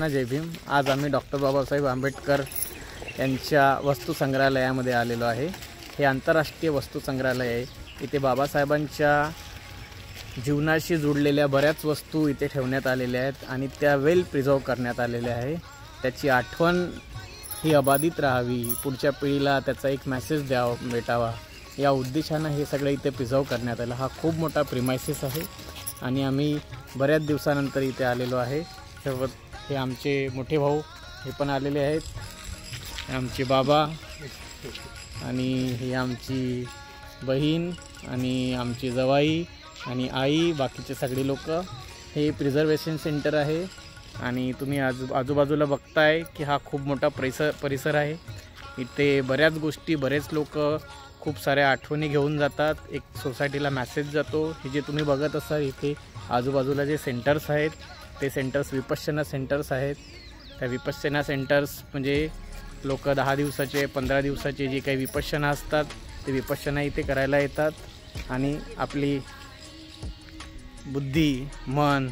सर्वांना जय भीम। आज आम्ही डॉक्टर बाबासाहेब आंबेडकर यांच्या वस्तू संग्रहालयामध्ये आलेलो आहे। हे आंतरराष्ट्रीय वस्तू संग्रहालय आहे। इथे बाबासाहेबांच्या जीवनाशी जोडलेल्या बऱ्याच वस्तू इथे ठेवण्यात आलेल्या आहेत आणि त्या वेल प्रिझर्व करण्यात आलेल्या आहे। त्याची आठवण ही अबाधित राहावी, पुढच्या पिढीला त्याचा एक मेसेज भेटावा या उद्देशाने हे सगळे इथे प्रिझर्व करण्यात आलं। हा खूप मोठा प्रिमाइसेस आहे आणि आम्ही बऱ्याच दिवसानंतर इथे आलेलो आहे। हे आमचे मोठे भाऊ हे पण आलेले आहेत, आमचे बाबा आणि ही आमची बहीण आणि आमची जवाई आणि आई, बाकीचे सगळे लोक। हे प्रिझर्वेशन सेंटर आहे आणि तुम्ही आजूबाजूला बघताय की हा खूप मोठा परिसर आहे। इथे बऱ्याच गोष्टी, बरेच लोक खूप साऱ्या आठवणी घेऊन जातात, एक सोसायटीला मेसेज जातो। हे जे तुम्ही बघत असाल इथे आजूबाजूला जे सेंटर्स आहेत ते सेंटर्स विपश्यना सेंटर्स आहेत। त्या विपश्यना सेंटर्स म्हणजे लोक 10 दिवसाचे 15 दिवसाचे जे काही विपश्यना असतात ते विपश्यना इथे करायला येतात आणि आपली बुद्धी, मन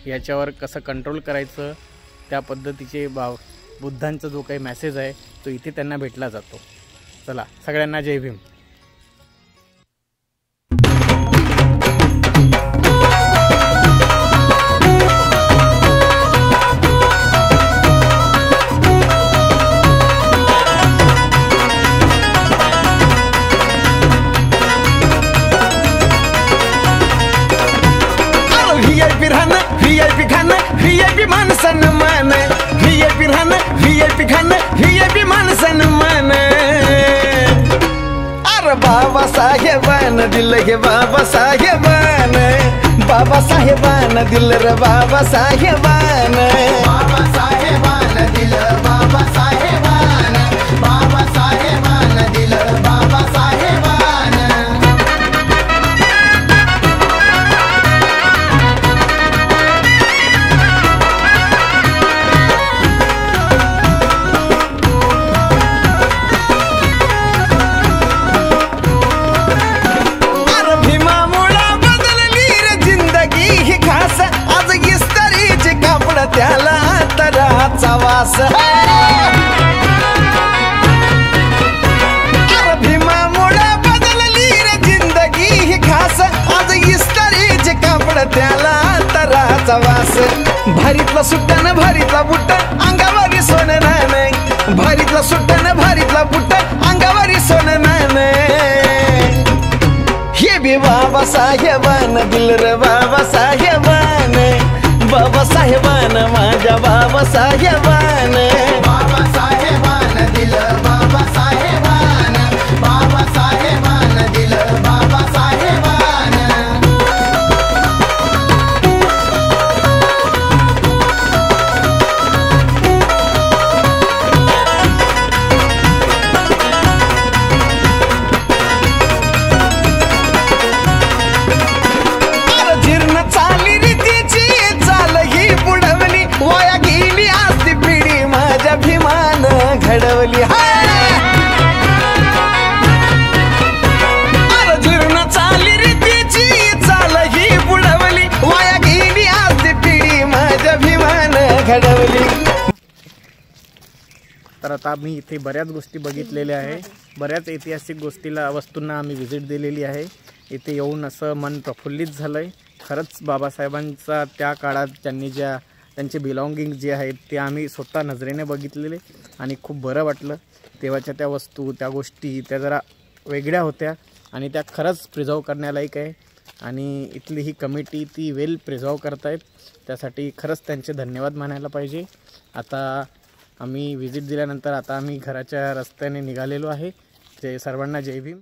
याच्यावर कसं कंट्रोल करायचं त्या पद्धतीचे बुद्धांचा जो काही मेसेज आहे तो इथे त्यांना भेटला जातो। चला, सगळ्यांना जय भीम। VIP खाना VIP मान सन्मान, VIP खाना VIP खाना VIP मान सन्मान। अरे बाबा साहेबान दिल हे बाबा साहेबान, बाबा साहेबान दिल रे बाबा साहेबान, बाबा साहेबान दिल बाबा साहेबान, बाबा साहेबान दिल बाबा साहेबान। त्याला तराचा वास, भीमामुळे बदलली रे जिंदगी ही खास। आज इस्तारीचे कापड त्याला तराचा वास। भारीतला सुट्टन भारीतला बुट्ट अंगावरी सोनं नाणं, भारीतला सुट्टन भारीतला बुट्ट अंगावरी सोनं नाणं। हे बी बाबा साहेबान दिल रे बाबा साहेबान, बाबा साहेबान माझ्या बाबा साहेबान, बाबा साहेबान दिल बाबा साहेबान, बाबा साहेबान दिल बाबा साहेबान। जीर्ण चाली रीतीची बुडवली वाया गेली असती पिढी माझ्या भीमान घडवली। जीर्ण चाली रीतीची चाल ही बुडवली, वाया गेली असती पिढी माझ्या भीमान घडवली। तर आता आम्ही इथे बऱ्याच गोष्टी बघितलेल्या आहे, बऱ्याच ऐतिहासिक वस्तूंना आम्ही व्हिजिट दिलेली आहे। इथे येऊन असं मन प्रफुल्लित झालंय। खरंच बाबासाहेबांचा त्या काळात त्यांचे बिलॉंगिंग जे आहेत ते आम्ही स्वतः नजरेने बघितलेले आणि खूप बरं वाटलं। तेव्हाच्या त्या वस्तू, त्या गोष्टी त्या जरा वेगळ्या होत्या आणि त्या खरंच प्रिझर्व करण्यालायक आहे आणि इथली ही कमिटी ती वेल प्रिझर्व करतायत, त्यासाठी खरंच त्यांचे धन्यवाद मानायला पाहिजे। आता आम्ही व्हिजिट दिल्यानंतर आता आम्ही घराच्या रस्त्याने निघालेलो आहे। सर्वांना जय भीम।